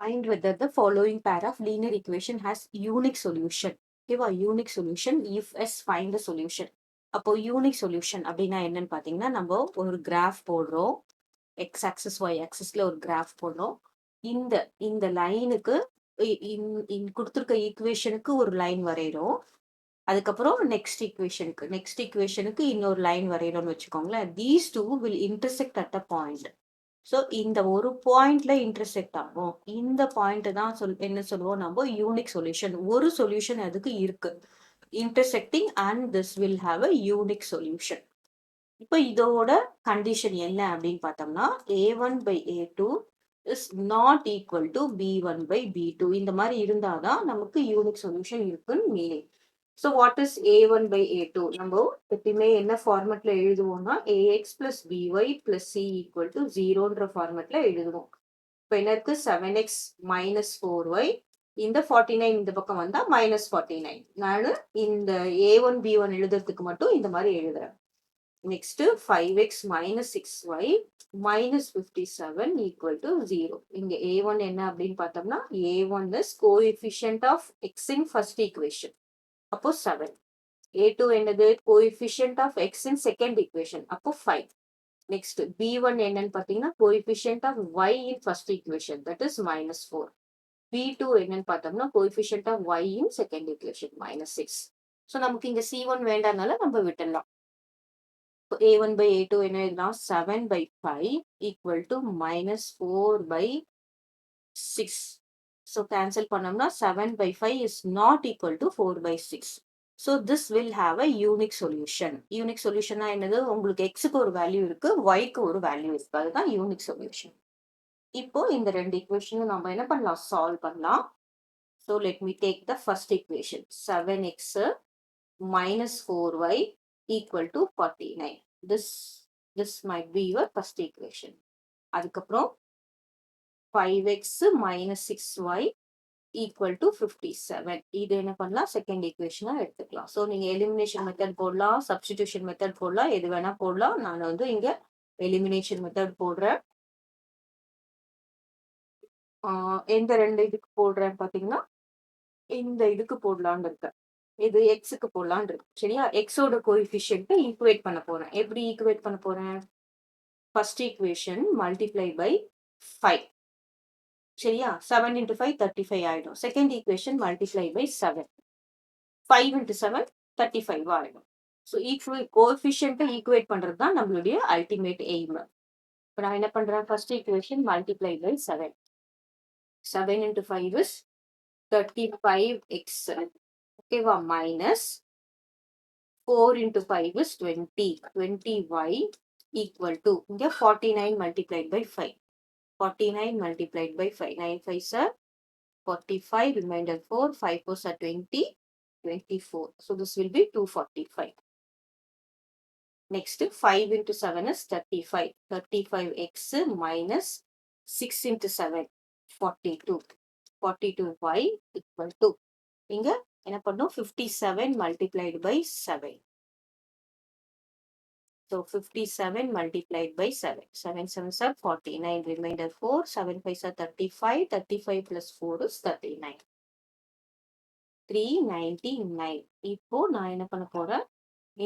Find whether the following pair of linear equation has unique solution. ஓகேவா? Unique solution if is find the solution. அப்போ unique solution அப்படின்னா என்னன்னு பார்த்தீங்கன்னா, நம்ம ஒரு கிராஃப் போடுறோம். எக்ஸ் ஆக்சிஸ் ஒய் ஆக்சிஸ்ல ஒரு கிராஃப் போடுறோம். இந்த இந்த லைனுக்கு கொடுத்துருக்க ஈக்குவேஷனுக்கு ஒரு லைன் வரைகிறோம். அதுக்கப்புறம் நெக்ஸ்ட் ஈக்குவேஷனுக்கு இன்னொரு லைன் வரைகிறோம்னு வச்சுக்கோங்களேன். These two will intersect at a point. So இந்த ஒரு பாயிண்ட்ல இன்டர்செக்ட் ஆகும். இந்த பாயிண்ட் தான் என்ன சொல்லுவோம் நம்ம யூனிக் சொல்யூஷன். ஒரு சொல்யூஷன் அதுக்கு இருக்கு, intersecting and this will have a unique solution. இப்போ இதோட கண்டிஷன் என்ன அப்படின்னு பார்த்தோம்னா, a1 by a2 is not equal to b1 by b2. இந்த மாதிரி இருந்தாதான் நமக்கு யூனிக் சொல்யூஷன் இருக்குன்னு meaning. So what is a1 by a2? நம்ம எப்பயுமே என்ன ஃபார்மெட்ல எழுதுவோம்னா ax plus by plus c equal to 0ன்ற ஃபார்மெட்ல எழுதுவோம். இப்போ என்ன இருக்கு? 7x minus 4y. இந்த 49 இந்த பக்கம் வந்தா -49. நான் இந்த a1 b1 எழுதுறதுக்கு மட்டும் இந்த மாதிரி எழுதுறேன். Next 5x minus 6y minus 57 equal to 0. இங்க a1 என்ன அப்படின்னு பார்த்தோம்னா, a1 is coefficient of x in first equation. அப்போ 7. a2 என்னது? coefficient of x in second equation. அப்போ 5. நெக்ஸ்ட் b1 என்னன்னு பார்த்தீங்கன்னா, coefficient of y in first equation, that is -4. b2 என்னன்னு பார்த்தோம்னா, coefficient of y in second equation, -6. So நமக்கு இங்க c1 வேண்டாம்னால நம்ம விட்டுடலாம். a1 by a2 என்ன எழுதலாம்? 7 by 5 equal to -4 by 6. So cancel பண்ணோம்னா 7 by 5 is not equal to 4 by 6. So this will have a unique solution. Unique solution என்னது? உங்களுக்கு x-க்கு ஒரு வேல்யூ இருக்கு, y-க்கு ஒரு வேல்யூ இருக்கு. அதுதான் யூனிக் சொல்யூஷன். இப்போ இந்த ரெண்டு ஈக்குவேஷனும் நம்ம என்ன பண்ணலாம்? சால்வ் பண்ணலாம். So let me take the first equation. 7x minus 4y equal to 49. This might be your first equation. அதுக்கப்புறம் 5x minus 6y equal to 57. இது என்ன பண்ணலாம்? செகண்ட் ஈக்குவேஷனா எடுத்துக்கலாம். ஸோ நீங்க எலிமினேஷன் மெத்தட் போடலாம், சப்ஸ்டிடியூஷன் மெத்தட் போடலாம், எது வேணா போடலாம். நான் வந்து இங்க எலிமினேஷன் மெத்தட் போடுறேன். எந்த ரெண்டு இதுக்கு போடுறேன் பாத்தீங்கன்னா, இந்த இதுக்கு போடலான்னு இருக்கேன். இது எக்ஸுக்கு போடலான்னு இருக்கு. சரியா? எக்ஸோட கோஎஃபிஷியன்ட்டை ஈக்குவேட் பண்ண போறேன். எப்படி ஈக்குவேட் பண்ண போறேன்? First equation multiply by 5. சரியா? 7 into 5 35 ஆயிடும். Second equation multiply by 7. 5 into 7 35 ஆயிடும். ஸோ கோஎஃபிஷியன்ட்டை ஈக்குவேட் பண்றது தான் நம்மளுடைய அல்டிமேட் எய்ம். இப்போ நான் என்ன பண்றேன்? First equation multiply by 7. 7 into 5 is 35x. ஓகேவா? Minus 4 into 5 is 20. 20y equal to இங்க 49 multiplied by 5. 49 multiplied by 5. 9 5s are 45, remainder 4, 5 4s are 20, 24. So this will be 245. Next 5 into 7 is 35. 35x minus 6 into 7, 42. 42y equal to இங்க என்ன பண்ணும்? 57 multiplied by 7. So 57 multiplied by 7. 7 7s are 49. Remainder 4. 7 5s are 35. 35 plus 4 is 39. 399. இப்போ நான் என்ன பண்ண போறேன்?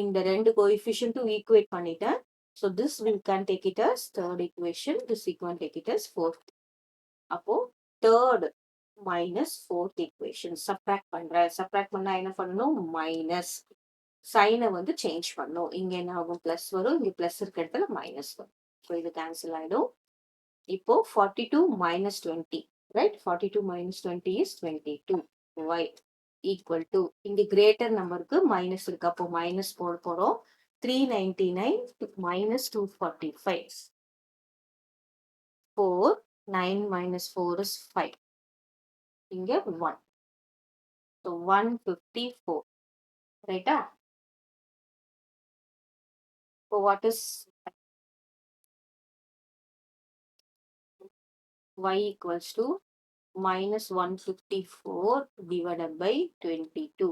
இந்த ரெண்டு கோஎஃபிஷியன்ட்டும் ஈக்குவேட் பண்ணிட்டேன். So this we can take it as third equation. This we can take it as fourth. அப்போ third minus fourth equation subtract பண்றேன். subtract பண்ணா என்ன பண்ணணும்? மைனஸ் சைனை வந்து சேஞ்ச் பண்ணும். இங்க என்ன ஆகும்? பிளஸ் வரும். இங்க பிளஸ் இருக்க இடத்துல மைனஸ் வரும். ஸோ இது கேன்சல் ஆயிடும். இப்போ 42 minus 20, right? 42 minus 20 is 22. y equal to இங்க கிரேட்டர் நம்பருக்கு மைனஸ் இருக்கு, அப்போ மைனஸ் போட போறோம். 399 minus 245. 4 9 minus 4 is 5. இங்க 1. So 154. ரைட்டா? So what is y equals to minus 154 divided by 22.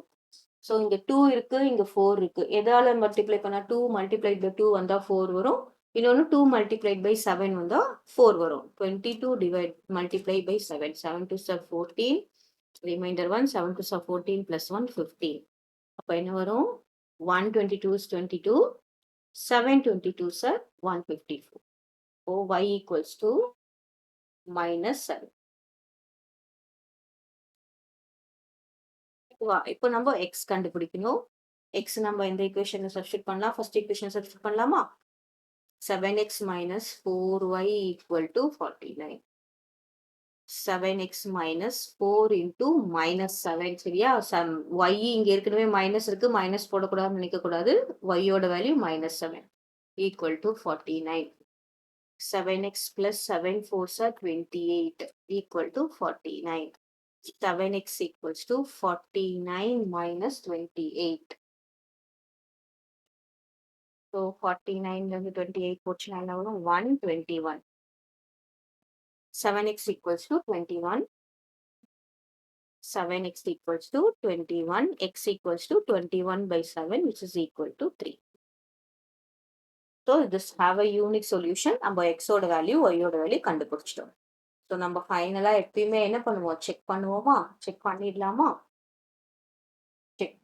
So இங்க 2 இருக்கு, இங்க 4 இருக்கு. எதால மல்டிப்ளை பண்ணா 2 multiplied by 2 வந்தா 4 வரும். இன்னொன்னு 2 multiplied by 7 வந்தா 4 வரும். 22 multiply by 7. 7 2s are 14. Remainder 1. 7 2s are 14 plus 1 15. அப்ப என்ன வரும்? 122 is 22. 722s are 154. So y equals to minus 7. இப்போ நம்ம x கண்டுபிடிக்கணும். x நம்ம இந்த ஈக்குவேஷனை சப்ஸ்டிட் பண்ணலாம். ஃபர்ஸ்ட் ஈக்குவேஷனை சப்ஸ்டிட் பண்ணலாமா? 7x minus 4y equal to 49. 7x minus 4 into minus 7 சரியா? y இங்க ஏற்கனவே மைனஸ் இருக்கு, மைனஸ் போடக்கூடாதுன்னு நினைக்க கூடாது. y ஓட value minus 7 equal to 49. 7x plus 7 4s are 28 equal to 49. 7x equals to 49 minus 28. So 49 and 28 போச்சுனா என்ன வரும்? 121. 7x equals to 21. 7x equals to 21. X equals to 21 by 7 which is equal to 3. So this have a unique solution. நம்ம x ஓட value y ஓட value கண்டுபிடிச்சிட்டோம். So நம்ம ஃபைனலா எப்பயுமே என்ன பண்ணுவோம்? செக் பண்ணுவோமா? செக் பண்ணிடலாமா? செக்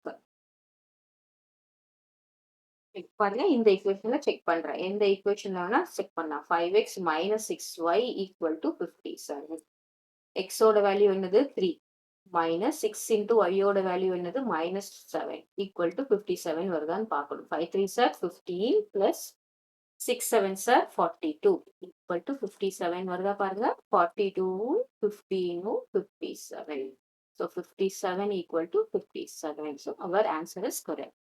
பாருங்க, இந்த ஈக்குவேஷன்ல செக் பண்றேன். எந்த ஈக்குவேஷன்ல வேணா செக் பண்ணலாம். 5x minus 6y equal to 57. x ஓட வேல்யூ என்னது? 3 minus 6 into y ஓட வேல்யூ என்னது? minus 7 equal to 57 வருதான்னு பார்க்கணும். 5 3s are 15 plus 6 7s are 42 equal to 57 வருதா பாருங்க. 42 15 57. So 57 equal to 57. So our answer is correct.